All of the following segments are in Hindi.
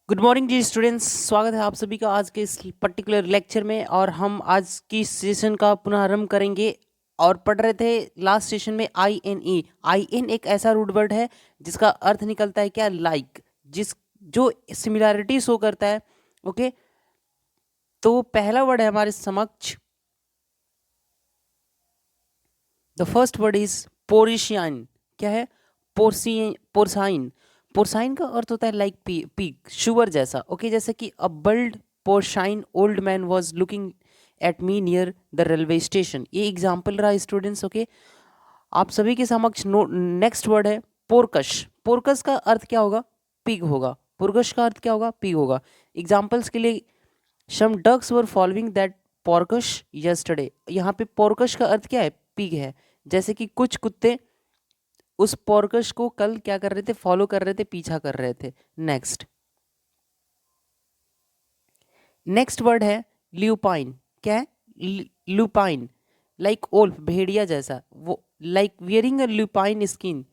गुड मॉर्निंग जी स्टूडेंट्स, स्वागत है आप सभी का आज के इस पर्टिकुलर लेक्चर में। और हम आज की सेशन का पुनरारंभ करेंगे और पढ़ रहे थे लास्ट सेशन में I N E. I N एक ऐसा रूट वर्ड है जिसका अर्थ निकलता है क्या, लाइक, जिस जो सिमिलैरिटी शो करता है। ओके, तो पहला वर्ड है हमारे समक्ष, the first word is porcine. क्या है? पोर्साइन। पोर्साइन का अर्थ होता है लाइक पीक, शुगर जैसा। ओके, जैसे कि a bald porcine old man was looking at me near the railway station. ये एग्जाम्पल रहा स्टूडेंट्स। ओके, आप सभी के समक्ष नेक्स्ट वर्ड है पोरकश। पोरकश का अर्थ क्या होगा? पिग होगा। पुरकश का अर्थ क्या होगा? पिग होगा। एग्जाम्पल्स के लिए, some ducks were following that porcus yesterday. यहाँ पे पोरकश का अर्थ क्या है? पिग है। जैसे कि कुछ कुत्ते उस पोरकश को कल क्या कर रहे थे? फॉलो कर रहे थे, पीछा कर रहे थे। नेक्स्ट नेक्स्ट वर्ड है ल्यूपाइन। क्या है? ल्यूपाइन, लाइक ओल्फ, भेड़िया जैसा। वो like wearing a lupin skin,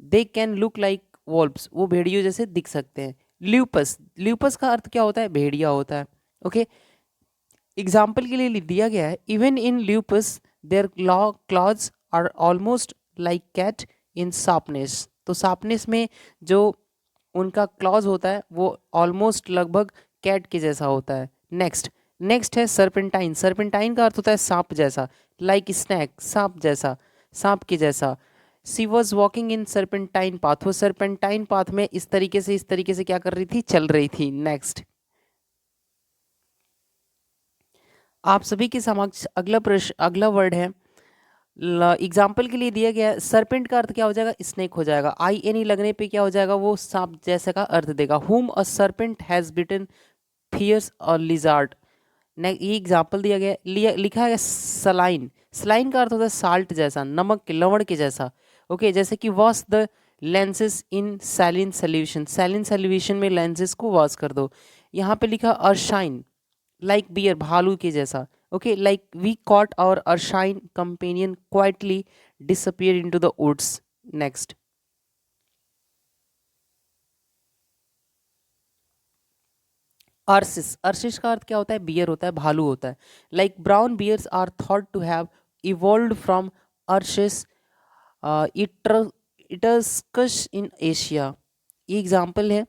they can look like valves, वो भेड़ियों जैसे दिख सकते हैं। ल्यूपस, ल्यूपस का अर्थ क्या होता है? भेड़िया होता है। ओके, एग्जाम्पल के लिए दिया गया है, even in lupus their claws are almost like cat in sharpness. तो शार्पनेस में जो उनका क्लॉज होता है वो ऑलमोस्ट लगभग कैट के जैसा होता है। नेक्स्ट नेक्स्ट है सर्पेंटाइन। सर्पेंटाइन का अर्थ होता है सांप जैसा, लाइक स्नैक, सांप जैसा, सांप के जैसा। She was walking in serpentine path, वो सर्पेंटाइन पाथ में इस तरीके से क्या कर रही थी? चल रही थी। नेक्स्ट, आप सभी के समक्ष अगला प्रश्न, अगला वर्ड है, एग्जाम्पल के लिए दिया गया है, सर्पेंट का अर्थ क्या हो जाएगा? स्नेक हो जाएगा। आई एन ई लगने पे क्या हो जाएगा? वो सांप जैसे का अर्थ देगा। हुम अ सर्पेंट हैज बिटन फियर्स और लिजार्ड। ये एग्जाम्पल दिया गया लिखा है सलाइन। सलाइन का अर्थ होता है साल्ट जैसा, नमक के, लवण के जैसा। ओके, जैसे कि wash the lenses in saline solution, saline solution में लेंसेज को वॉश कर दो। यहाँ पे लिखा अर्शाइन, लाइक बियर, भालू के जैसा। Okay, like we caught our ursine companion quietly disappear into the woods. Next, ursus. Ursus का अर्थ क्या होता है? बियर होता है, भालू होता है। Like brown bears are thought to have evolve from ursus etruscus in Asia. ये एग्जाम्पल है।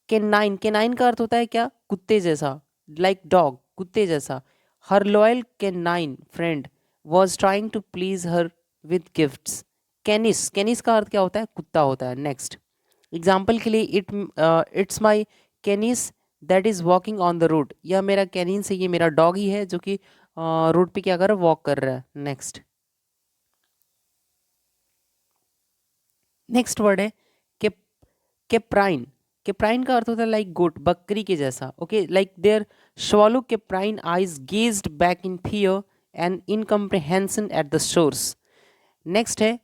केनाइन, केनाइन का अर्थ होता है क्या? कुत्ते जैसा, लाइक डॉग, कुत्ते जैसा। Her loyal canine friend was trying to please her with gifts. Canis, canis का अर्थ क्या होता है? कुत्ता होता है। नेक्स्ट, एग्जाम्पल के लिए, it's my कैनिस that is walking on the road. यह मेरा कैनिन से, ये मेरा डॉग ही है जो कि रोड पे क्या कर रहा है? वॉक कर रहा है। नेक्स्ट नेक्स्ट वर्ड है के केप्राइन। केप्राइन का अर्थ होता है लाइक गोट, बकरी के जैसा। Okay, like there swallow caprine eyes gazed back in fear and incomprehension at the source. Next है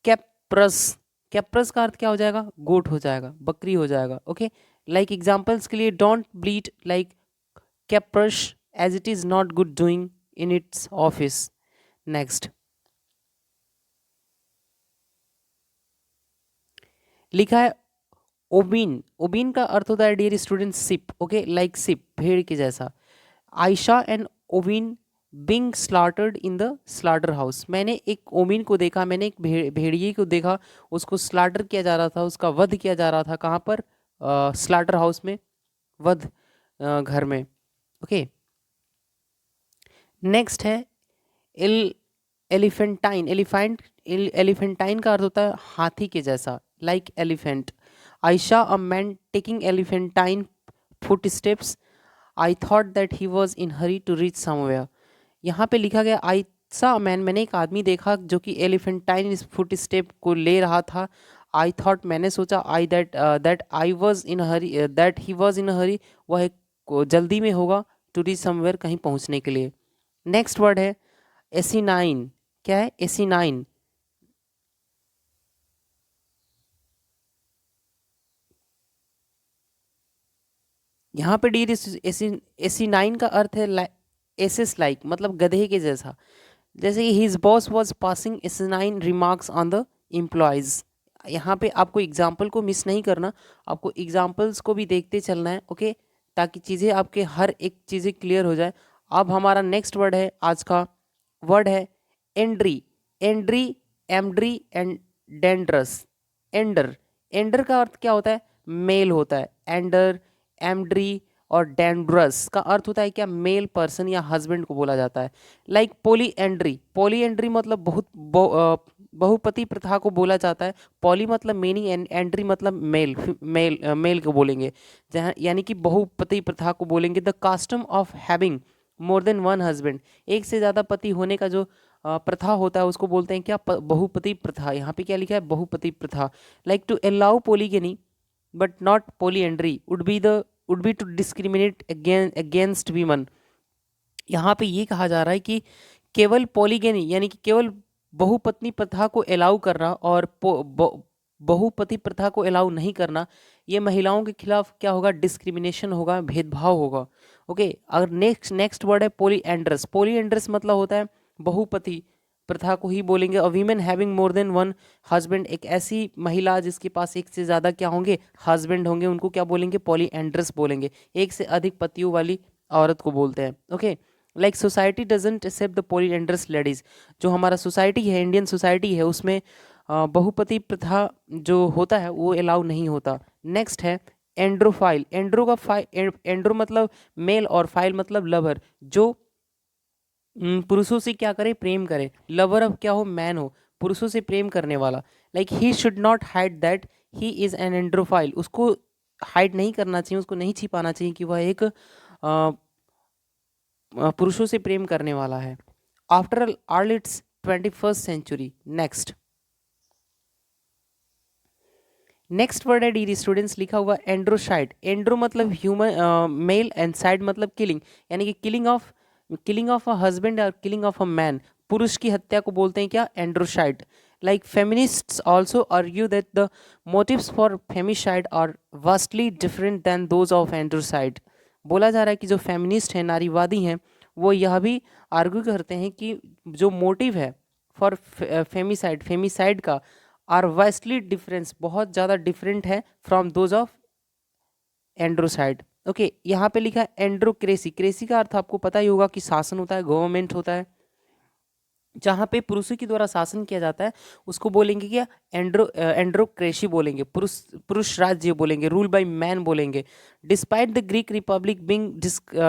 कैप्रस। कैप्रस का अर्थ क्या हो जाएगा? गोट हो जाएगा, बकरी हो जाएगा। ओके, लाइक एग्जाम्पल्स के लिए, don't bleed like capers as it is not good doing in its office. Next, लिखा है ओबिन। ओबिन का अर्थ होता है dear student sheep. Okay, like sheep, भेड़ के जैसा। I saw and ovine being slaughtered in the slaughter house. मैंने एक ओमिन को देखा, मैंने एक भेड़िए को देखा, उसको स्लाटर किया जा रहा था, उसका वध किया जा रहा था। कहाँ पर? स्लाटर हाउस में, वध घर में। ओके, नेक्स्ट है एल एलिफेंटाइन। एलिफेंटाइन का अर्थ होता है हाथी के जैसा, like elephant. I saw a man taking elephantine foot steps, I thought that he was in hurry to reach somewhere. यहाँ पे लिखा गया आई सा मैन, मैंने एक आदमी देखा जो कि एलिफेंटाइन इस फुट स्टेप को ले रहा था। आई थॉट, मैंने सोचा, I that I was in hurry, that he was in hurry, वह एक जल्दी में होगा, टू रीच समवेयर, कहीं पहुँचने के लिए। नेक्स्ट वर्ड है एसिनाइन। क्या है? एसिनाइन। यहाँ पे डी एसिनाइन का अर्थ है एसेस लाइक, मतलब गधे के जैसा। जैसे कि his boss was passing asinine remarks on the employees. यहाँ पे आपको एग्जाम्पल को मिस नहीं करना, आपको एग्जाम्पल्स को भी देखते चलना है, ओके, ताकि चीज़ें आपके हर एक चीज़ें क्लियर हो जाए। अब हमारा नेक्स्ट वर्ड है, आज का वर्ड है एंड्री। एंड्री, एमड्री एंड डेंड्रस। एंडर, एंडर का अर्थ क्या होता है? मेल होता है। एंडर, एमड्री और डेंड्रस का अर्थ होता है क्या? मेल पर्सन या हस्बैंड को बोला जाता है। लाइक पोली एंड्री, पोली एंड्री मतलब बहुपति प्रथा को बोला जाता है। पॉली मतलब मेनी, एंड्री मतलब मेल, मेल को बोलेंगे, जहाँ यानी कि बहुपति प्रथा को बोलेंगे। The custom of having more than one husband, एक से ज़्यादा पति होने का जो प्रथा होता है उसको बोलते हैं क्या? बहुपति प्रथा। यहाँ पे क्या लिखा है? बहुपति प्रथा। Like to allow polygyny but not polyandry would be to discriminate against women. यहाँ पे ये कहा जा रहा है कि केवल पॉलीगेनी यानी कि केवल बहुपत्नी प्रथा को अलाउ करना और बहुपति प्रथा को अलाउ नहीं करना, ये महिलाओं के खिलाफ क्या होगा? डिस्क्रिमिनेशन होगा, भेदभाव होगा। ओके, अगर नेक्स्ट वर्ड है पोलीएंड्रस। पोलीएंड्रस मतलब होता है बहुपति प्रथा को ही बोलेंगे। अ women having more than one husband, एक ऐसी महिला जिसके पास एक से ज़्यादा क्या होंगे? हस्बैंड होंगे, उनको क्या बोलेंगे? पॉलीएंड्रस बोलेंगे। एक से अधिक पतियों वाली औरत को बोलते हैं। Okay, like society doesn't accept the polyandrous ladies. जो हमारा सोसाइटी है, इंडियन सोसाइटी है, उसमें बहुपति प्रथा जो होता है वो अलाउ नहीं होता। नेक्स्ट है एंड्रोफाइल। एंड्रो मतलब मेल और फाइल मतलब लवर, जो पुरुषों से क्या करे? प्रेम करे। लवर अब क्या हो? मैन हो, पुरुषों से प्रेम करने वाला। Like he should not hide that he is an androphile. उसको हाइड नहीं करना चाहिए, उसको नहीं छिपाना चाहिए कि वह एक पुरुषों से प्रेम करने वाला है। After all it's 21st century. Next word है डियर स्टूडेंट्स, लिखा हुआ एंड्रोसाइड। एंड्रो मतलब ह्यूमन मेल एंड साइड मतलब किलिंग, यानी कि किलिंग ऑफ अ हस्बैंड और किलिंग ऑफ अ मैन। पुरुष की हत्या को बोलते हैं क्या? Androcide. Like feminists also argue that the motives for femicide are vastly different than those of androcide. बोला जा रहा है कि जो फेमिनिस्ट हैं, नारीवादी हैं, वो यह भी आर्ग्यू करते हैं कि जो मोटिव है फॉर फेमिसाइड का आर वास्टली डिफरेंस, बहुत ज़्यादा डिफरेंट है फ्रॉम दोज ऑफ एंड्रोसाइड। ओके, यहाँ पे लिखा है एंड्रोक्रेसी। क्रेसी का अर्थ आपको पता ही होगा कि शासन होता है, गवर्नमेंट होता है। जहाँ पे पुरुषों के द्वारा शासन किया जाता है उसको बोलेंगे क्या? एंड्रोक्रेसी बोलेंगे। पुरुष राज्य बोलेंगे, रूल बाय मैन बोलेंगे। Despite the Greek republic being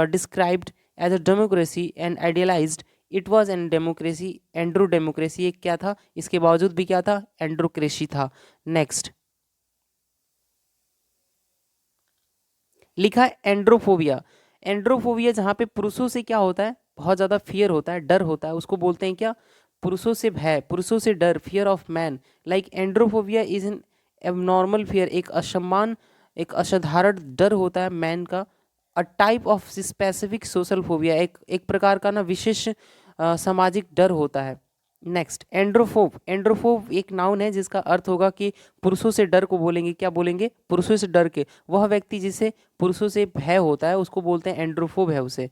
described as a democracy and idealized, it was an democracy. Andro democracy एक क्या था? इसके बावजूद भी क्या था? एंड्रोक्रेसी था। नेक्स्ट लिखा है एंड्रोफोबिया। एंड्रोफोबिया जहाँ पे पुरुषों से क्या होता है? बहुत ज़्यादा फियर होता है, डर होता है, उसको बोलते हैं क्या? पुरुषों से भय, पुरुषों से डर, fear of man. Like androphobia is an abnormal fear, एक असाधारण डर होता है मैन का। A type of specific social phobia, एक प्रकार का ना विशेष सामाजिक डर होता है। नेक्स्ट एंड्रोफोब। एंड्रोफोब एक नाउन है जिसका अर्थ होगा कि पुरुषों से डर को बोलेंगे क्या? बोलेंगे पुरुषों से डर के। वह व्यक्ति जिसे पुरुषों से भय होता है उसको बोलते हैं एंड्रोफोब है उसे।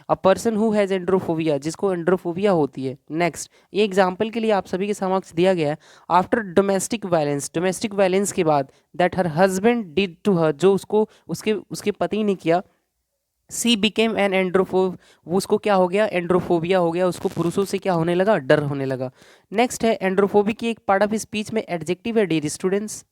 अ पर्सन हु हैज़ एंड्रोफोबिया, जिसको एंड्रोफोबिया होती है। नेक्स्ट, ये एग्जाम्पल के लिए आप सभी के समक्ष दिया गया है। आफ्टर डोमेस्टिक वायलेंस के बाद that her husband did to her, जो उसको उसके उसके पति ने किया। सी बिकेम एन एंड्रोफोब, वो उसको क्या हो गया? एंड्रोफोबिया हो गया, उसको पुरुषों से क्या होने लगा? डर होने लगा। नेक्स्ट है एंड्रोफोबिक की एक पार्ट ऑफ स्पीच में एडजेक्टिव है डियर स्टूडेंट्स।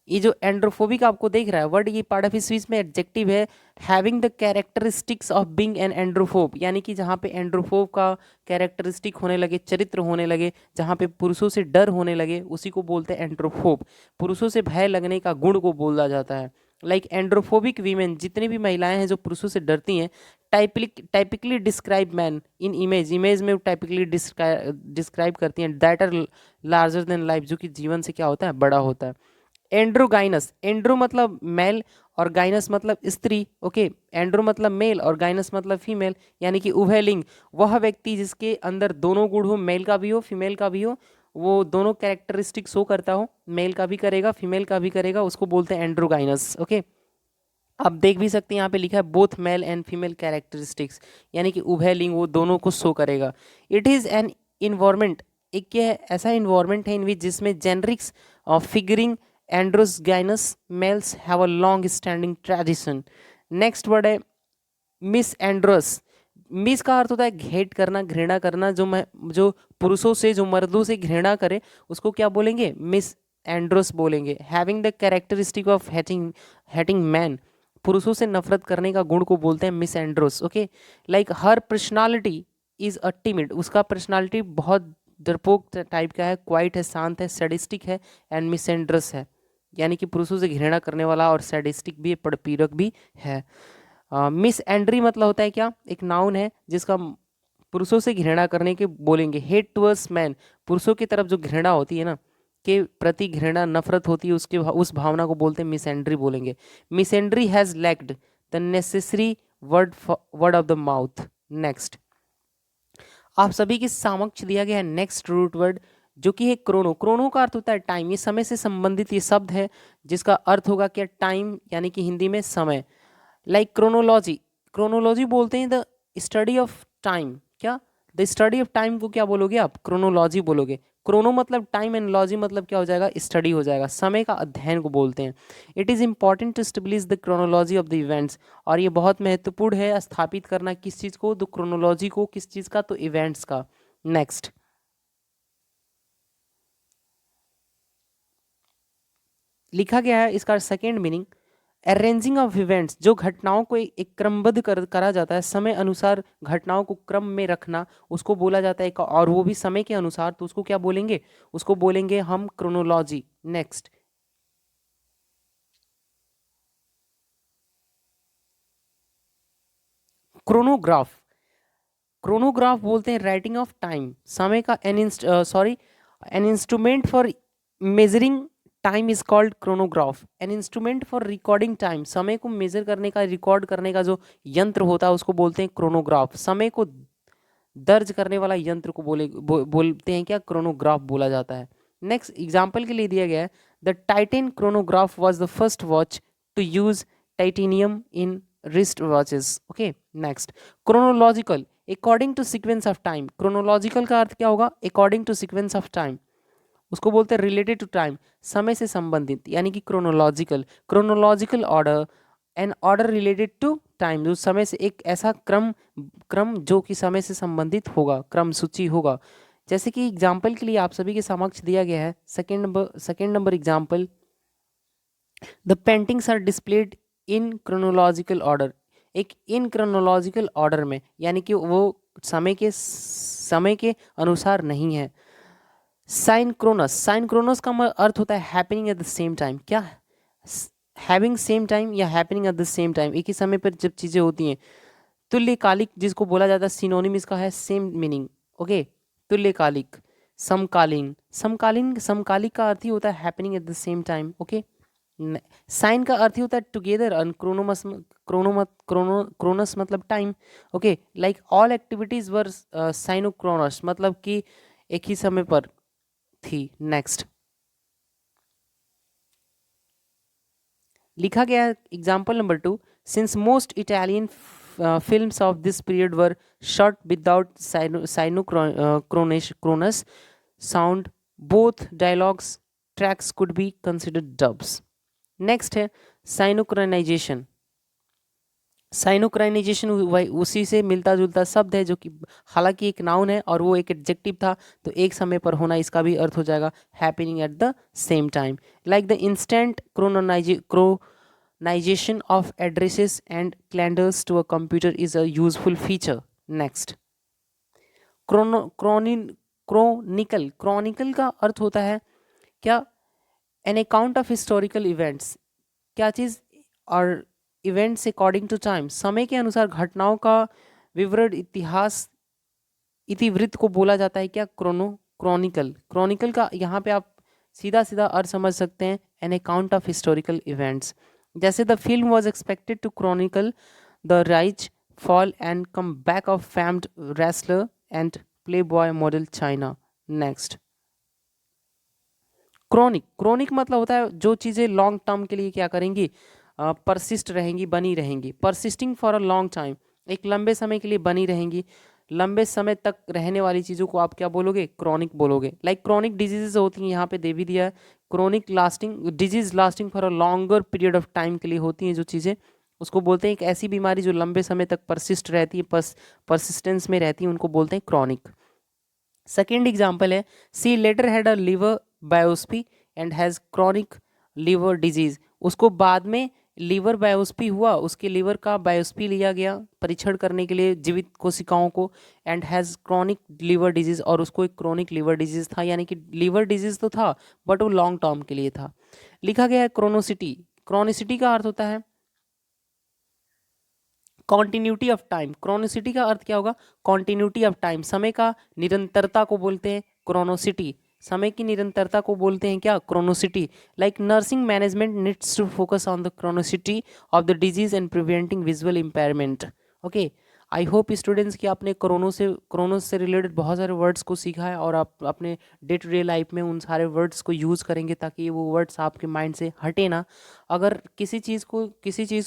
ये जो एंड्रोफोबिक आपको देख रहा है वर्ड, ये पार्ट ऑफ स्पीच में एडजेक्टिव है। Having the characteristics of being an androphobe, यानी कि जहाँ पे एंड्रोफोब का कैरेक्टरिस्टिक होने लगे, चरित्र होने लगे, जहाँ पे पुरुषों से डर होने लगे, उसी को बोलते हैं एंड्रोफोब। पुरुषों से भय लगने का गुण को बोला जाता है। लाइक एंड्रोफोबिक वीमेन, जितनी भी महिलाएं हैं जो पुरुषों से डरती हैं, typically describe man in image में टाइपिकली डिस्क्राइब करती हैं that are larger than life, जो कि जीवन से क्या होता है? बड़ा होता है। एंड्रोगाइनस, एंड्रो मतलब मेल और गाइनस मतलब स्त्री। ओके, एंड्रो मतलब मेल और गाइनस मतलब फीमेल, यानी कि उभय लिंग। वह व्यक्ति जिसके अंदर दोनों गुण हो, मेल का भी हो फीमेल का भी हो, वो दोनों कैरेक्टरिस्टिक शो करता हो, मेल का भी करेगा फीमेल का भी करेगा, उसको बोलते हैं एंड्रोगाइनस। ओके, आप देख भी सकते हैं यहाँ पे लिखा है both male and female characteristics, यानी कि उभय लिंग वो दोनों को शो करेगा। इट इज़ एन इन्वायरमेंट एक क्या है, ऐसा इन्वायरमेंट है इन विच जिसमें generics figuring androgynous males have a long standing tradition. Next word है मिस एंड्रोस। मिस का अर्थ होता है हेट करना, घृणा करना। जो पुरुषों से, जो मर्दों से घृणा करे उसको क्या बोलेंगे, मिस एंड्रोस बोलेंगे। Having the characteristic of hating hating man, पुरुषों से नफरत करने का गुण को बोलते हैं miss Andros. Okay, like her personality is a timid, उसका पर्सनालिटी बहुत डरपोक टाइप का है, क्वाइट है, शांत है, सैडिस्टिक है एंड मिस एंड्रोस है, यानी कि पुरुषों से घृणा करने वाला और सैडिस्टिक भी है, पड़पीरक भी है। मिस एंड्री मतलब होता है क्या, एक नाउन है जिसका पुरुषों से घृणा करने के बोलेंगे। हेट टुवर्ड्स मैन, पुरुषों की तरफ जो घृणा होती है ना, के प्रति घृणा, नफरत होती है, उसके उस भावना को बोलते हैं मिस एंड्री बोलेंगे। Misandry has lacked the necessary word of the mouth. Next, आप सभी के समक्ष दिया गया है नेक्स्ट रूट वर्ड जो कि है क्रोनो। क्रोनो का अर्थ होता है टाइम, ये समय से संबंधित ये शब्द है जिसका अर्थ होगा क्या, टाइम, यानी कि हिंदी में समय। लाइक क्रोनोलॉजी, क्रोनोलॉजी बोलते हैं द स्टडी ऑफ टाइम। क्या, द स्टडी ऑफ टाइम को क्या बोलोगे आप, क्रोनोलॉजी बोलोगे। क्रोनो मतलब टाइम एंड लॉजी मतलब क्या हो जाएगा, स्टडी हो जाएगा, समय का अध्ययन को बोलते हैं। It is important to establish the chronology of the events, और ये बहुत महत्वपूर्ण है स्थापित करना किस चीज़ को, द क्रोनोलॉजी को, किस चीज़ का, तो इवेंट्स का। नेक्स्ट, लिखा गया है इसका second meaning, arranging of events, जो घटनाओं को एक क्रमबद्ध करा जाता है, समय अनुसार घटनाओं को क्रम में रखना, उसको बोला जाता है, और वो भी समय के अनुसार, तो उसको क्या बोलेंगे, उसको बोलेंगे हम क्रोनोलॉजी। नेक्स्ट, क्रोनोग्राफ, क्रोनोग्राफ बोलते हैं राइटिंग ऑफ टाइम, समय का an instrument for measuring time is called chronograph. An instrument for recording time, समय को मेजर करने का, रिकॉर्ड करने का जो यंत्र होता है उसको बोलते हैं क्रोनोग्राफ। समय को दर्ज करने वाला यंत्र को बोलते हैं क्या, क्रोनोग्राफ बोला जाता है। नेक्स्ट एग्जाम्पल के लिए दिया गया है, the Titan chronograph was the first watch to use titanium in wrist watches. Okay, next, chronological, according to sequence of time. Chronological का अर्थ क्या होगा, according to sequence of time, उसको बोलते हैं रिलेटेड टू टाइम, समय से संबंधित, यानी कि chronological. Chronological order, an order related to time, जो समय से, एक ऐसा क्रम क्रम जो कि समय से संबंधित होगा, क्रम सूची होगा। जैसे कि एग्जाम्पल के लिए आप सभी के समक्ष दिया गया है second number example, the paintings are displayed in chronological order, एक इन क्रोनोलॉजिकल ऑर्डर में, यानी कि वो समय के अनुसार नहीं है। साइनक्रोनस, साइनक्रोनस का अर्थ होता है happening at the same time. क्या, हैविंग सेम टाइम या happening at the same time, एक ही समय पर जब चीज़ें होती हैं। तुल्यकालिक जिसको बोला जाता है, सिनोनिम इसका है सेम मीनिंग। ओके, तुल्यकालिक, समकालीन, समकालिक का अर्थ ही होता है happening at the same time. Okay, syn का अर्थ ही होता है टुगेदर, और क्रोनस मतलब time. Okay, like all activities were synchronous, मतलब कि एक ही समय पर थी। नेक्स्ट, लिखा गया example number 2, since most Italian films of this period were shot without synchronous sound, both dialogues tracks could be considered dubs. Next है साइनोक्रोनाइजेशन। साइनोक्राइनाइजेशन उसी से मिलता जुलता शब्द है, जो कि हालांकि एक नाउन है और वो एक एडजेक्टिव था, तो एक समय पर होना इसका भी अर्थ हो जाएगा happening at the same time. Like the instant chronization of addresses and calendars to a computer is a useful feature. Next, chronicle, chronicle का अर्थ होता है क्या, an account of historical events, क्या चीज़, और इवेंट्स अकॉर्डिंग टू टाइम, समय के अनुसार घटनाओं का विवरण, इतिहास, इतिवृत्त को बोला जाता है क्या, क्रॉनिकल। क्रॉनिकल का यहाँ पे आप सीधा सीधा अर्थ समझ सकते हैं, an account of historical events. जैसे the film was expected to chronicle the rise, fall and come back of famed wrestler and playboy model China. Next, chronic, chronic मतलब होता है जो चीज़ें लॉन्ग टर्म के लिए क्या करेंगी, परसिस्ट रहेंगी, बनी रहेंगी। Persisting for a long time, एक लंबे समय के लिए बनी रहेंगी। लंबे समय तक रहने वाली चीज़ों को आप क्या बोलोगे? क्रॉनिक बोलोगे। लाइक क्रॉनिक डिजीजेज होती हैं, यहाँ पे दे भी दिया है, chronic lasting disease lasting for a longer period of time के लिए होती हैं जो चीज़ें, उसको बोलते हैं एक ऐसी बीमारी जो लंबे समय तक परसिस्ट रहती है, परसिस्टेंस में रहती है, उनको बोलते हैं क्रॉनिक। सेकेंड एग्जाम्पल है, she later had a liver biopsy and has chronic liver disease. उसको बाद में लीवर बायोप्सी हुआ, उसके लीवर का बायोप्सी लिया गया परीक्षण करने के लिए जीवित कोशिकाओं को, and has chronic liver disease, और उसको एक क्रॉनिक लिवर डिजीज था, यानी कि लिवर डिजीज तो था बट वो लॉन्ग टर्म के लिए था। लिखा गया है क्रोनोसिटी। क्रोनिसिटी का अर्थ होता है कॉन्टिन्यूटी ऑफ टाइम। क्रोनोसिटी का अर्थ क्या होगा? कॉन्टिन्यूटी ऑफ टाइम, समय का निरंतरता को बोलते हैं क्रोनोसिटी। समय की निरंतरता को बोलते हैं क्या? Chronicity. Like nursing management needs to focus on the chronicity of the disease and preventing visual impairment. Okay, I hope students कि आपने क्रोनोस से रिलेटेड बहुत सारे वर्ड्स को सीखा है, और आप अपने डे टू डे लाइफ में उन सारे वर्ड्स को यूज़ करेंगे ताकि वो वर्ड्स आपके माइंड से हटे ना। अगर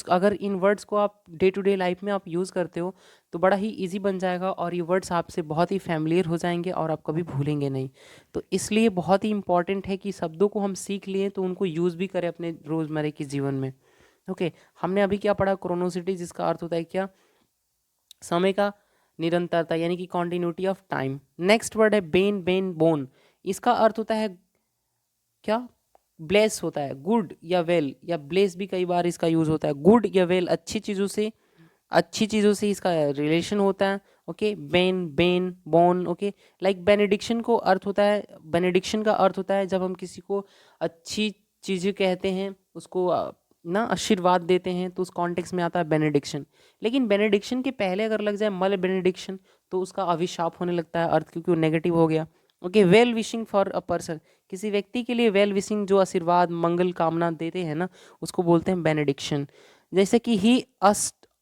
अगर इन वर्ड्स को आप डे टू डे लाइफ में आप यूज़ करते हो तो बड़ा ही ईजी बन जाएगा, और ये वर्ड्स आपसे बहुत ही फैमिलियर हो जाएंगे और आप कभी भूलेंगे नहीं। तो इसलिए बहुत ही इंपॉर्टेंट है कि शब्दों को हम सीख लिए तो उनको यूज़ भी करें अपने रोज़मर्रा के जीवन में। ओके, हमने अभी क्या पढ़ा? क्रोनोसिटी, जिसका अर्थ होता है क्या? समय का निरंतरता, यानी कि continuity of time. Next word है बेन बोन। इसका अर्थ होता है क्या? ब्लेस होता है, गुड या वेल, या ब्लेस भी कई बार इसका यूज होता है। गुड या वेल, अच्छी चीज़ों से इसका रिलेशन होता है। Okay, Ben bone. Okay, like benediction को अर्थ होता है, बेनेडिक्शन का अर्थ होता है जब हम किसी को अच्छी चीज़ें कहते हैं, उसको ना आशीर्वाद देते हैं, तो उस कॉन्टेक्स्ट में आता है बेनेडिक्शन। लेकिन बेनेडिक्शन के पहले अगर लग जाए मल बेनेडिक्शन तो उसका अभिशाप होने लगता है अर्थ, क्योंकि वो नेगेटिव हो गया। Okay, well wishing for a person, किसी व्यक्ति के लिए वेल विशिंग जो आशीर्वाद मंगल कामना देते हैं ना, उसको बोलते हैं बेनेडिक्शन। जैसे कि he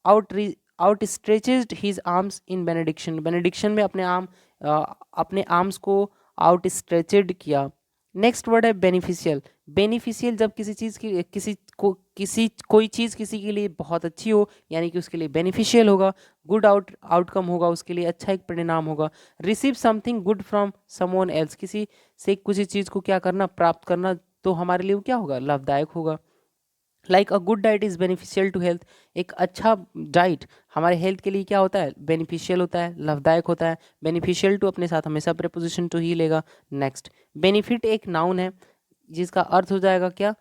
out outstretched his arms in benediction, benediction में अपने आर्म्स को आउट स्ट्रेचेड किया। नेक्स्ट वर्ड है बेनिफिशियल। बेनिफिशियल जब किसी चीज़ की कोई चीज़ किसी के लिए बहुत अच्छी हो, यानी कि उसके लिए बेनिफिशियल होगा, गुड आउटकम होगा, उसके लिए अच्छा एक परिणाम होगा। Receive something good from someone else, किसी से किसी चीज़ को क्या करना? प्राप्त करना, तो हमारे लिए वो क्या होगा? लाभदायक होगा। Like a good diet is beneficial to health, एक अच्छा डाइट हमारे हेल्थ के लिए क्या होता है? बेनिफिशियल होता है, लाभदायक होता है। बेनिफिशियल टू अपने साथ हमेशा प्रेपोजिशन टू ही लेगा। नेक्स्ट, बेनिफिट एक नाउन है जिसका अर्थ हो जाएगा क्या?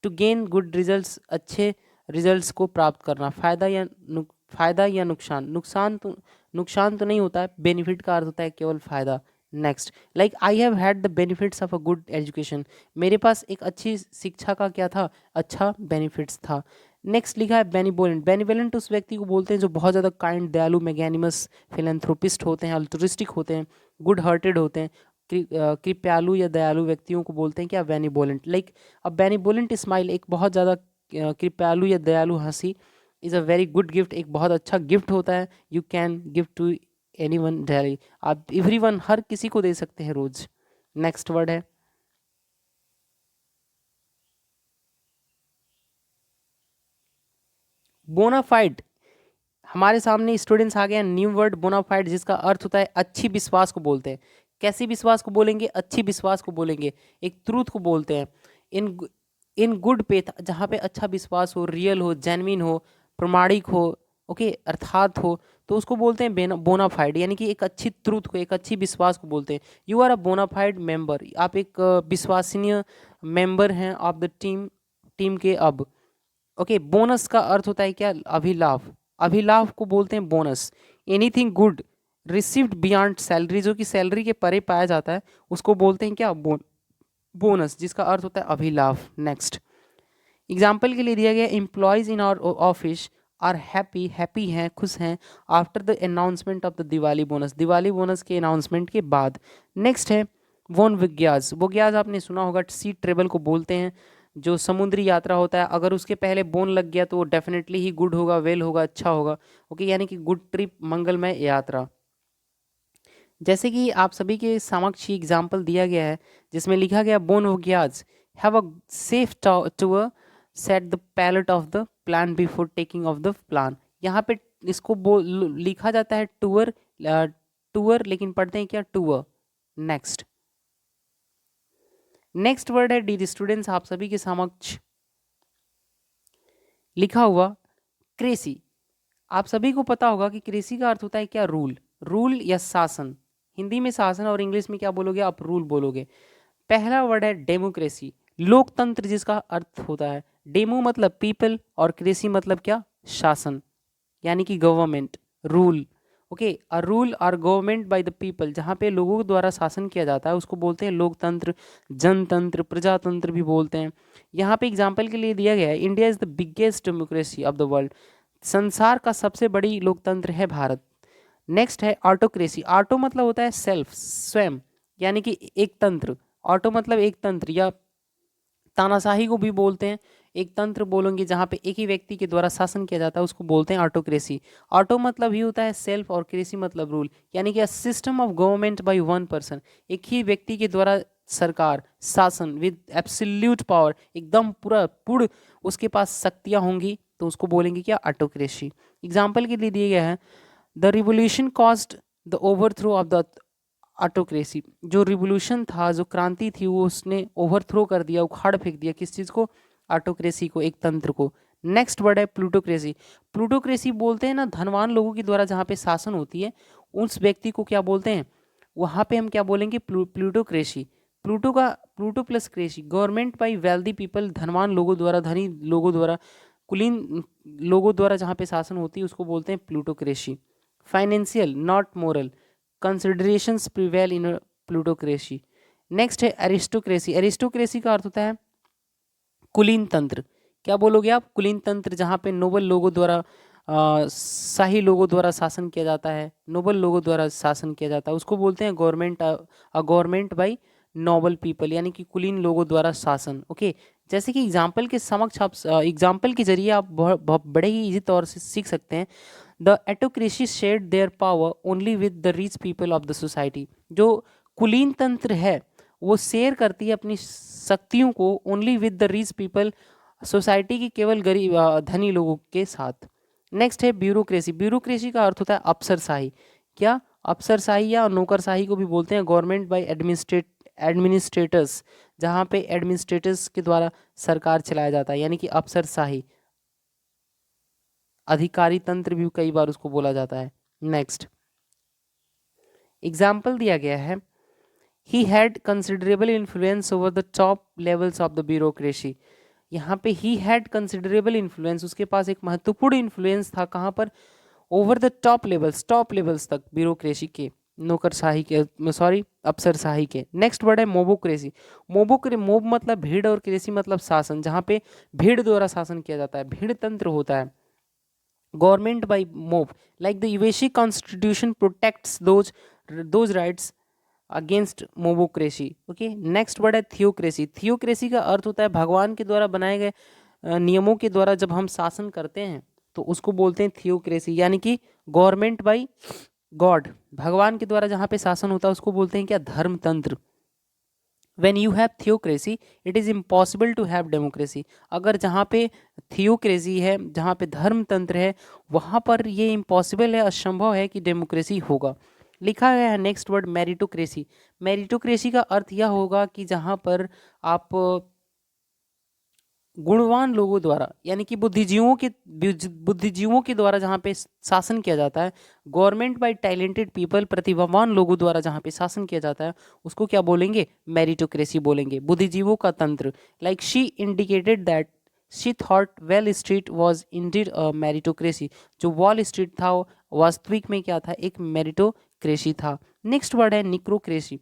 टू गेन गुड रिजल्ट्स, अच्छे रिजल्ट्स को प्राप्त करना। फायदा या नुकसान, नुकसान तो नहीं होता है, बेनिफिट का अर्थ होता है केवल फायदा। Next, like I have had the benefits of a good education, मेरे पास एक अच्छी शिक्षा का क्या था? अच्छा बेनिफिट्स था। नेक्स्ट लिखा है बेनिवोलेंट। बेनिवोलेंट उस व्यक्ति को बोलते हैं जो बहुत ज़्यादा काइंड, दयालु, मैग्नेनिमस, फिलैंथ्रोपिस्ट होते हैं, अल्ट्रुइस्टिक होते हैं, गुड हार्टेड होते हैं। कृपयालु या दयालु व्यक्तियों को बोलते हैं क्या? बेनिवोलेंट। लाइक अब बेनिवोलेंट स्माइल, एक बहुत ज़्यादा कृपयालु या दयालु हंसी, is a very good gift, एक बहुत अच्छा गिफ्ट होता है। You can give to anyone daily, आप एवरीवन, हर किसी को दे सकते हैं रोज। नेक्स्ट वर्ड है बोनाफाइड। हमारे सामने स्टूडेंट्स आ गए हैं न्यू वर्ड बोनाफाइड, जिसका अर्थ होता है अच्छी विश्वास को बोलते हैं। कैसी विश्वास को बोलेंगे? अच्छी विश्वास को बोलेंगे, एक ट्रूथ को बोलते हैं। इन इन गुड फेथ, जहाँ पे अच्छा विश्वास हो, रियल हो, जेन्युइन हो, प्रमाणिक हो, ओके, अर्थात हो, तो उसको बोलते हैं बोनाफाइड, यानी कि एक अच्छी ट्रूथ को, एक अच्छी विश्वास को बोलते हैं। You are a bona fide member, आप एक विश्वसनीय मेंबर हैं ऑफ द टीम के। अब ओके, बोनस का अर्थ होता है क्या? अभिलाभ, अभिलाभ को बोलते हैं bonus. Anything good received beyond salary, जो कि सैलरी के परे पाया जाता है, उसको बोलते हैं क्या? बोनस, जिसका अर्थ होता है अभिलाभ। नेक्स्ट, एग्जाम्पल के लिए दिया गया, employees in our office are happy, happy हैं, खुश हैं, after the announcement of the Diwali bonus, Diwali bonus के अनाउंसमेंट के बाद। नेक्स्ट है वोन विज्ञाज। विज्ञाज आपने सुना होगा, सी ट्रेवल को बोलते हैं, जो समुद्री यात्रा होता है, अगर उसके पहले बोन लग गया तो डेफिनेटली ही गुड होगा, वेल होगा, अच्छा होगा। ओके, यानी कि गुड ट्रिप, मंगलमय यात्रा। जैसे कि आप सभी के समक्ष एग्जाम्पल दिया गया है, जिसमें लिखा गया bon voyage have a safe tour set the pallet of the plane before taking off the plane. यहाँ पे इसको लिखा जाता है टूर, टूअर, लेकिन पढ़ते हैं क्या टूअर। नेक्स्ट वर्ड है डियर स्टूडेंट्स, आप सभी के समक्ष लिखा हुआ क्रेसी। आप सभी को पता होगा कि क्रेसी का अर्थ होता है क्या, रूल, रूल या शासन। हिंदी में शासन और इंग्लिश में क्या बोलोगे आप, रूल बोलोगे। पहला वर्ड है डेमोक्रेसी, लोकतंत्र जिसका अर्थ होता है, डेमो मतलब पीपल और क्रेसी मतलब क्या, शासन, यानी कि government, rule. Okay, a rule और गवर्नमेंट बाय द पीपल, जहाँ पे लोगों द्वारा शासन किया जाता है उसको बोलते हैं लोकतंत्र, जनतंत्र, प्रजातंत्र भी बोलते हैं। यहाँ पे एग्जाम्पल के लिए दिया गया है, India is the biggest democracy of the world, संसार का सबसे बड़ी लोकतंत्र है भारत। नेक्स्ट है ऑटोक्रेसी, ऑटो मतलब होता है सेल्फ, स्वयं, यानी कि एक तंत्र, ऑटो मतलब एक तंत्र, या तानाशाही को भी बोलते हैं। एक तंत्र बोलेंगे जहाँ पे एक ही व्यक्ति के द्वारा शासन किया जाता है उसको बोलते हैं ऑटोक्रेसी। ऑटो मतलब ही होता है सेल्फ और क्रेसी मतलब रूल, यानी कि system of government by one person, एक ही व्यक्ति के द्वारा सरकार, शासन विद एब्सोल्यूट पावर, एकदम पूरा पूर्ण उसके पास शक्तियाँ होंगी, तो उसको बोलेंगे क्या, ऑटोक्रेसी। एग्जाम्पल के लिए दिए गए हैं, the revolution caused the overthrow of the autocracy, जो रिवोल्यूशन था, जो क्रांति थी, वो उसने ओवरथ्रो कर दिया, उखाड़ फेंक दिया, किस चीज़ को, ऑटोक्रेसी को, एक तंत्र को। नेक्स्ट वर्ड है प्लूटोक्रेसी। प्लूटोक्रेसी बोलते हैं ना धनवान लोगों के द्वारा जहाँ पे शासन होती है, उस व्यक्ति को क्या बोलते हैं, वहाँ पे हम क्या बोलेंगे, plutocracy. Pluto plus cracy, government by wealthy people, धनवान लोगों द्वारा, धनी लोगों द्वारा, कुलीन लोगों द्वारा जहाँ पे शासन होती है उसको बोलते हैं plutocracy. Financial not moral considerations prevail in plutocracy. Next है एरिस्टोक्रेसी। एरिस्टोक्रेसी का अर्थ होता है कुलीन तंत्र। क्या बोलोगे आप, कुलीन तंत्र, जहाँ पे नोबल लोगों द्वारा शाही लोगों द्वारा शासन किया जाता है, नोबल लोगों द्वारा शासन किया जाता है, उसको बोलते हैं government, government by noble people, यानी कि कुलीन लोगों द्वारा शासन। ओके, जैसे कि एग्जाम्पल के समक्ष आप एग्जाम्पल के जरिए आप बहुत बड़े ही इजी तौर से सीख सकते हैं। The autocracy share their power only with the rich people of the society, जो कुलीन तंत्र है वो शेयर करती है अपनी शक्तियों को only with the rich people, society की केवल गरीब धनी लोगों के साथ। नेक्स्ट है ब्यूरोक्रेसी। ब्यूरोक्रेसी का अर्थ होता है अफसरशाही। क्या, अफसरशाही या नौकरशाही को भी बोलते हैं, गवर्नमेंट बाय एडमिनिस्ट्रेटर्स, जहाँ पे एडमिनिस्ट्रेटर्स के द्वारा सरकार चलाया जाता है, यानी कि अफसरशाही, अधिकारी तंत्र भी कई बार उसको बोला जाता है। नेक्स्ट एग्जाम्पल दिया गया है, he had considerable influence over the top levels of the bureaucracy. यहाँ पे ही हैड कंसिडरेबल इन्फ्लुएंस, उसके पास एक महत्वपूर्ण इन्फ्लुएंस था, कहाँ पर, ओवर द टॉप लेवल्स तक ब्यूरोक्रेसी के, नौकरशाही के, सॉरी अफसरशाही के। नेक्स्ट वर्ड है मोबोक्रेसी। मोब मतलब भीड़ और क्रेसी मतलब शासन, जहाँ पे भीड़ द्वारा शासन किया जाता है, भीड़ तंत्र होता है। Government by mob, like the UAC constitution protects those rights against mobocracy. Okay, next word है थियोक्रेसी। थियोक्रेसी का अर्थ होता है भगवान के द्वारा बनाए गए नियमों के द्वारा जब हम शासन करते हैं तो उसको बोलते हैं थियोक्रेसी, यानी कि गवर्नमेंट बाय गॉड, भगवान के द्वारा जहाँ पे शासन होता है उसको बोलते हैं क्या, धर्मतंत्र। When you have theocracy, it is impossible to have democracy। अगर जहाँ पे थियोक्रेसी है, जहाँ पे धर्मतंत्र है, वहाँ पर ये इम्पॉसिबल है, असंभव है कि डेमोक्रेसी होगा। लिखा गया है नेक्स्ट वर्ड मेरिटोक्रेसी। मेरिटोक्रेसी का अर्थ यह होगा कि जहाँ पर आप गुणवान लोगों द्वारा, यानी कि बुद्धिजीवों के द्वारा जहाँ पे शासन किया जाता है, गवर्नमेंट बाय टैलेंटेड पीपल, प्रतिभावान लोगों द्वारा जहाँ पे शासन किया जाता है उसको क्या बोलेंगे, मेरिटोक्रेसी बोलेंगे, बुद्धिजीवों का तंत्र। Like she indicated that she thought well street was indeed a meritocracy, जो वॉल स्ट्रीट था वो वास्तविक में क्या था, एक मेरिटोक्रेसी था। नेक्स्ट वर्ड है निक्रोक्रेसी।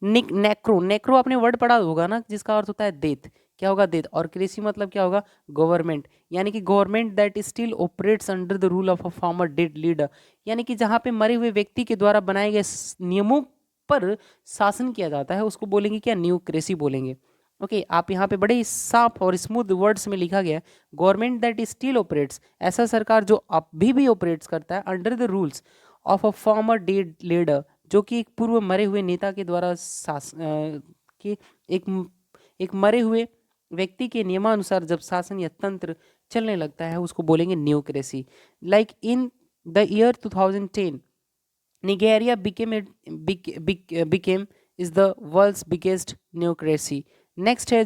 नेक्रो आपने वर्ड पढ़ा होगा ना, जिसका अर्थ होता है डेथ। क्या होगा, डेथ, और क्रेसी मतलब क्या होगा, गवर्नमेंट, यानी कि government that still operates under the rule of a former dead leader, यानी कि जहाँ पे मरे हुए व्यक्ति के द्वारा बनाए गए नियमों पर शासन किया जाता है उसको बोलेंगे क्या, न्यूक्रेसी बोलेंगे। ओके, आप यहाँ पे बड़े ही साफ और स्मूथ वर्ड्स में लिखा गया है, गवर्नमेंट दैट स्टिल ऑपरेट्स, ऐसा सरकार जो अभी भी ऑपरेट्स करता है, under the rules of a former dead leader, जो कि एक पूर्व मरे हुए नेता के द्वारा कि एक मरे हुए व्यक्ति के नियमानुसार जब शासन या तंत्र चलने लगता है उसको बोलेंगे neocracy. Like in the year 2010 Nigeria became is the world's biggest neocracy. Next है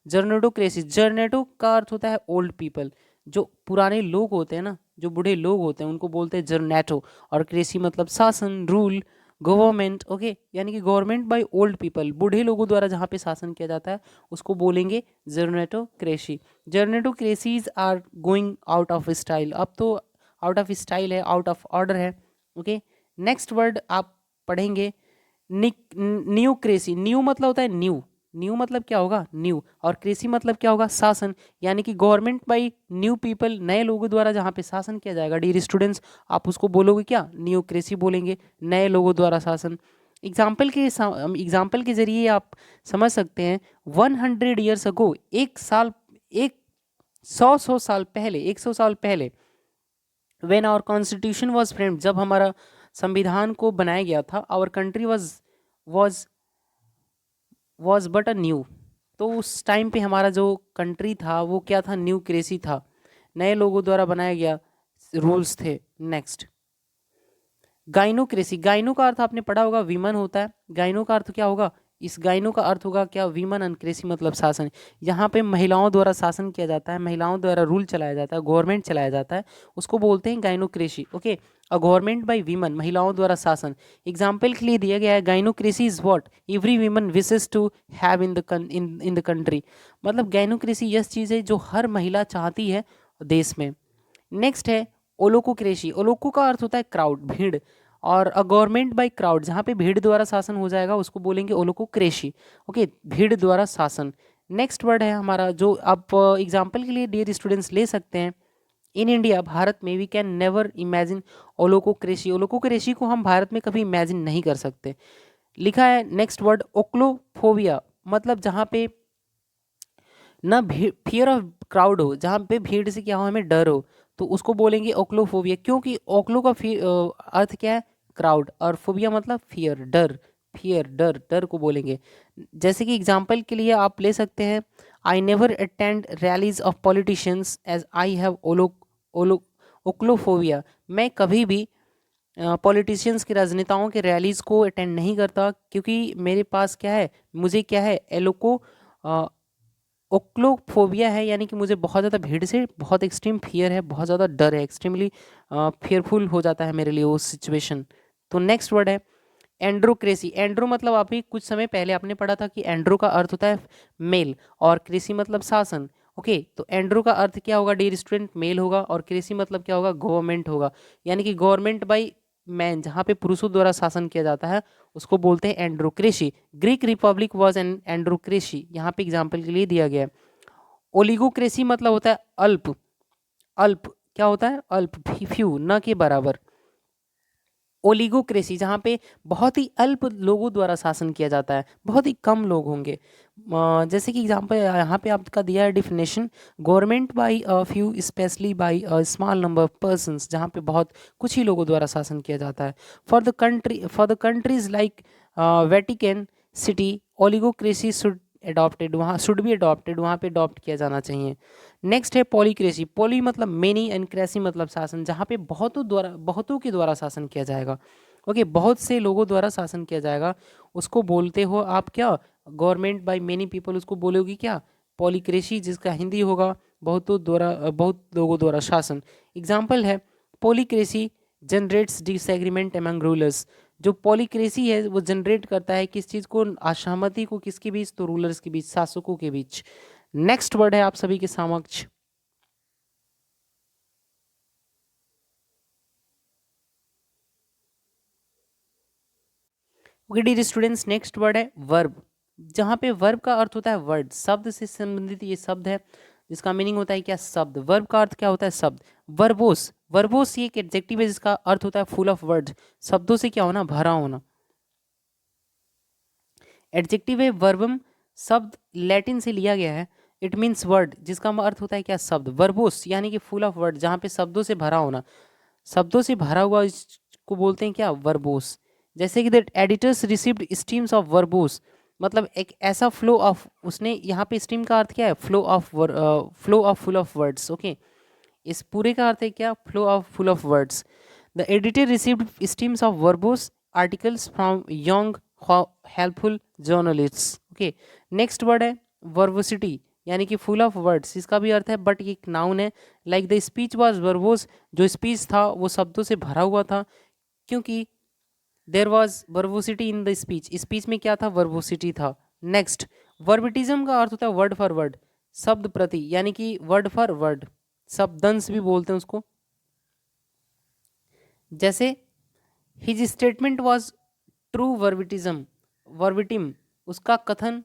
जर्नेटोक्रेसी। जर्नेटो का अर्थ होता है ओल्ड पीपल, जो पुराने लोग होते हैं ना, जो बूढ़े लोग होते हैं उनको बोलते हैं जर्नेटो। और क्रेसी मतलब शासन, रूल, गवर्नमेंट। ओके, यानी कि गवर्नमेंट बाय ओल्ड पीपल, बूढ़े लोगों द्वारा जहाँ पे शासन किया जाता है उसको बोलेंगे gerontocracy. Gerontocracies are going out of style. अब तो आउट ऑफ स्टाइल है, आउट ऑफ ऑर्डर है। ओके, नेक्स्ट वर्ड आप पढ़ेंगे न्यूक्रेसी। न्यू मतलब होता है न्यू, न्यू मतलब क्या होगा न्यू, और क्रेसी मतलब क्या होगा शासन। यानी कि गवर्नमेंट बाई न्यू पीपल, नए लोगों द्वारा जहाँ पे शासन किया जाएगा डियर स्टूडेंट्स, आप उसको बोलोगे क्या, न्यूक्रेसी बोलेंगे, नए लोगों द्वारा शासन। एग्जाम्पल के जरिए आप समझ सकते हैं 100 years ago, एक साल, एक सौ साल पहले, 100 साल पहले, when our constitution was framed, जब हमारा संविधान को बनाया गया था, our country was was but a new. तो उस टाइम पे हमारा जो कंट्री था वो क्या था, न्यू क्रेसी था, नए लोगों द्वारा बनाया गया रूल्स थे। नेक्स्ट गाइनोक्रेसी। गाइनो का अर्थ आपने पढ़ा होगा विमन होता है। गाइनो का अर्थ क्या होगा, इस गाइनो का अर्थ होगा क्या, विमन, एंड क्रेसी मतलब शासन। यहाँ पे महिलाओं द्वारा शासन किया जाता है, महिलाओं द्वारा रूल चलाया जाता है, गवर्नमेंट चलाया जाता है, उसको बोलते हैं gynocracy. Okay, a government by women, महिलाओं द्वारा शासन। एग्जाम्पल के लिए दिया गया है gynocracy is what every women wishes to have in the country. मतलब गाइनोक्रेसी यह चीज़ है जो हर महिला चाहती है देश में। नेक्स्ट है ओलोकोक्रेसी। ओलोको का अर्थ होता है क्राउड, भीड़, और अ गवर्नमेंट बाय क्राउड, जहाँ पे भीड़ द्वारा शासन हो जाएगा उसको बोलेंगे ओलोकोक्रेसी। ओके, भीड़ द्वारा शासन। नेक्स्ट वर्ड है हमारा जो आप एग्जाम्पल के लिए डियर स्टूडेंट्स ले सकते हैं। इन इंडिया, भारत में, वी कैन नेवर इमेजिन ओलोकोक्रेसी। ओलोकोक्रेसी को हम भारत में कभी इमेजिन नहीं कर सकते। लिखा है नेक्स्ट वर्ड ओक्लोफोबिया, मतलब जहाँ पे ना फियर ऑफ क्राउड हो, जहाँ पे भीड़ से क्या हो हमें डर हो, तो उसको बोलेंगे ओक्लोफोबिया। क्योंकि ओक्लो का अर्थ क्या है क्राउड, और फोबिया मतलब फियर, डर, फियर, डर, डर को बोलेंगे। जैसे कि एग्जांपल के लिए आप ले सकते हैं, I never attend rallies of politicians as I have olo ochlophobia. मैं कभी भी पॉलिटिशियंस के, राजनेताओं के रैलीज को अटेंड नहीं करता, क्योंकि मेरे पास क्या है, मुझे क्या है, एलोको ओक्लोफोबिया है, यानी कि मुझे बहुत ज़्यादा भीड़ से बहुत एक्सट्रीम फियर है, बहुत ज़्यादा डर है, एक्सट्रीमली फियरफुल हो जाता है मेरे लिए वो सिचुएशन। तो नेक्स्ट वर्ड है एंड्रोक्रेसी। एंड्रो मतलब आप ही कुछ समय पहले आपने पढ़ा था कि एंड्रो का अर्थ होता है मेल, और क्रेसी मतलब शासन। ओके, तो एंड्रो का अर्थ क्या होगा डियर स्टूडेंट, मेल होगा, और क्रेसी मतलब क्या होगा, गवर्नमेंट होगा। यानी कि गवर्नमेंट बाई मैन, जहाँ पे पुरुषों द्वारा शासन किया जाता है उसको बोलते हैं एंड्रोक्रेसी। ग्रीक रिपब्लिक वाज एन एंड्रोक्रेसी, यहाँ पे एग्जाम्पल के लिए दिया गया है। ओलिगोक्रेसी मतलब होता है अल्प, अल्प क्या होता है, अल्प, फ्यू, न के बराबर। ओलिगोक्रेसी जहाँ पे बहुत ही अल्प लोगों द्वारा शासन किया जाता है, बहुत ही कम लोग होंगे। जैसे कि एग्जांपल यहाँ पे आपका दिया है definition, government by a few specially by a small number of persons, जहाँ पे बहुत कुछ ही लोगों द्वारा शासन किया जाता है। For the countries like Vatican City, oligocracy should adopted, वहाँ शुड बी अडॉप्टेड, वहाँ पे अडॉप्ट किया जाना चाहिए। नेक्स्ट है पॉलीक्रेसी। पॉली मतलब मेनी, एंड क्रेसी मतलब शासन, जहाँ पे बहुतों के द्वारा शासन किया जाएगा। ओके, बहुत से लोगों द्वारा शासन किया जाएगा, उसको बोलते हो आप क्या, गवर्नमेंट बाय मेनी पीपल, उसको बोलोगी क्या, पॉलीक्रेसी, जिसका हिंदी होगा बहुत लोगों द्वारा शासन। एग्जाम्पल है पॉलीक्रेसी जनरेट्स डिसएग्रीमेंट अमंग रूलर्स। जो पॉलीक्रेसी है वो जनरेट करता है किस चीज़ को, असहमति को, किसके बीच, तो रूलर्स के बीच, शासकों के बीच। नेक्स्ट वर्ड है आप सभी के समक्ष, okay dear students, next word है वर्ब। जहाँ पे वर्ब का अर्थ होता है वर्ड, शब्द से संबंधित ये शब्द है, जिसका मीनिंग होता है क्या, शब्द। वर्ब का अर्थ क्या होता है, शब्द। वर्बोस, वर्बोस ये एक एडजेक्टिव है जिसका अर्थ होता है फुल ऑफ वर्ड्स, शब्दों से क्या होना, भरा होना। एडजेक्टिव है वर्बम, शब्द लैटिन से लिया गया है, इट मीन्स वर्ड, जिसका अर्थ होता है क्या, शब्द। वर्बोस यानी कि फुल ऑफ वर्ड, जहाँ पे शब्दों से भरा होना, शब्दों से भरा हुआ इसको बोलते हैं क्या, वर्बोस। जैसे कि that editors received streams of verbose, मतलब एक ऐसा फ्लो ऑफ, उसने यहाँ पे स्ट्रीम का अर्थ क्या है, flow of full of words. Okay, इस पूरे का अर्थ है क्या, flow of full of words. The editor received streams of verbose articles from young helpful journalists. Okay, next word है वर्बोसिटी, यानी कि फुल ऑफ वर्ड्स। इसका भी अर्थ है बट ये एक नाउन है। Like the speech was verbose, जो स्पीच था वो शब्दों से भरा हुआ था, क्योंकि there was verbosity in the speech. Speech में क्या था? वर्बोसिटी था। नेक्स्ट, वर्बिटिज्म का अर्थ होता है वर्ड फॉर वर्ड, शब्द प्रति, यानी कि वर्ड फॉर वर्ड, शब्दंश भी बोलते हैं उसको। जैसे हिज स्टेटमेंट वॉज ट्रू वर्बिटिज्म, वर्बिटिम, उसका कथन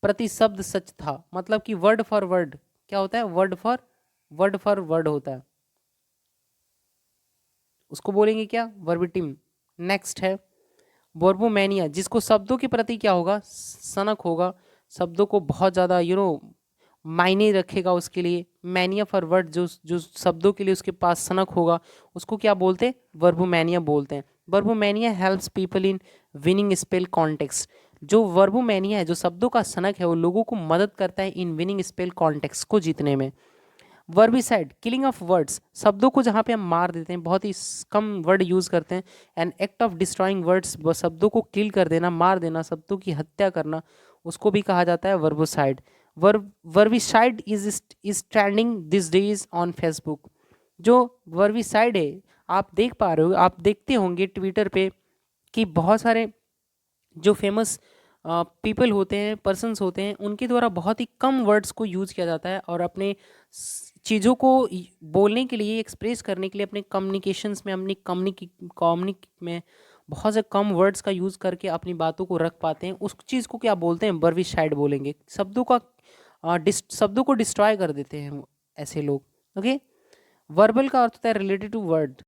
प्रति शब्द सच था। मतलब कि वर्ड फॉर वर्ड क्या होता है? वर्ड फॉर वर्ड होता है, उसको बोलेंगे क्या? वर्बिटिम। नेक्स्ट है वर्बोमैनिया, जिसको शब्दों के प्रति क्या होगा? सनक होगा, शब्दों को बहुत ज़्यादा मायने रखेगा उसके लिए। मैनिया फॉर वर्ड, जो जो शब्दों के लिए उसके पास सनक होगा, उसको क्या बोलते हैं? वर्बोमैनिया बोलते हैं। Verbomania helps people in winning spell contests. जो वर्बोमैनिया है, जो शब्दों का सनक है, वो लोगों को मदद करता है इन विनिंग स्पेल कॉन्टेक्स्ट को जीतने में। वर्बिसाइड, किलिंग ऑफ वर्ड्स, शब्दों को जहाँ पे हम मार देते हैं, बहुत ही कम वर्ड यूज़ करते हैं। An act of destroying words, शब्दों को किल कर देना, मार देना, शब्दों की हत्या करना, उसको भी कहा जाता है verbicide. Verbicide is trending these days on Facebook. जो वर्बिसाइड है, आप देख पा रहे हो, आप देखते होंगे ट्विटर पे कि बहुत सारे जो फेमस पीपल होते हैं, पर्सन्स होते हैं, उनके द्वारा बहुत ही कम वर्ड्स को यूज़ किया जाता है और अपने चीज़ों को बोलने के लिए, एक्सप्रेस करने के लिए, अपने कम्युनिकेशंस में, अपनी कम्युनिक में बहुत से कम वर्ड्स का यूज़ करके अपनी बातों को रख पाते हैं। उस चीज़ को क्या बोलते हैं? वर्बिसाइड बोलेंगे। शब्दों को डिस्ट्रॉय कर देते हैं ऐसे लोग। ओके, वर्बल का अर्थ होता है रिलेटेड टू वर्ड,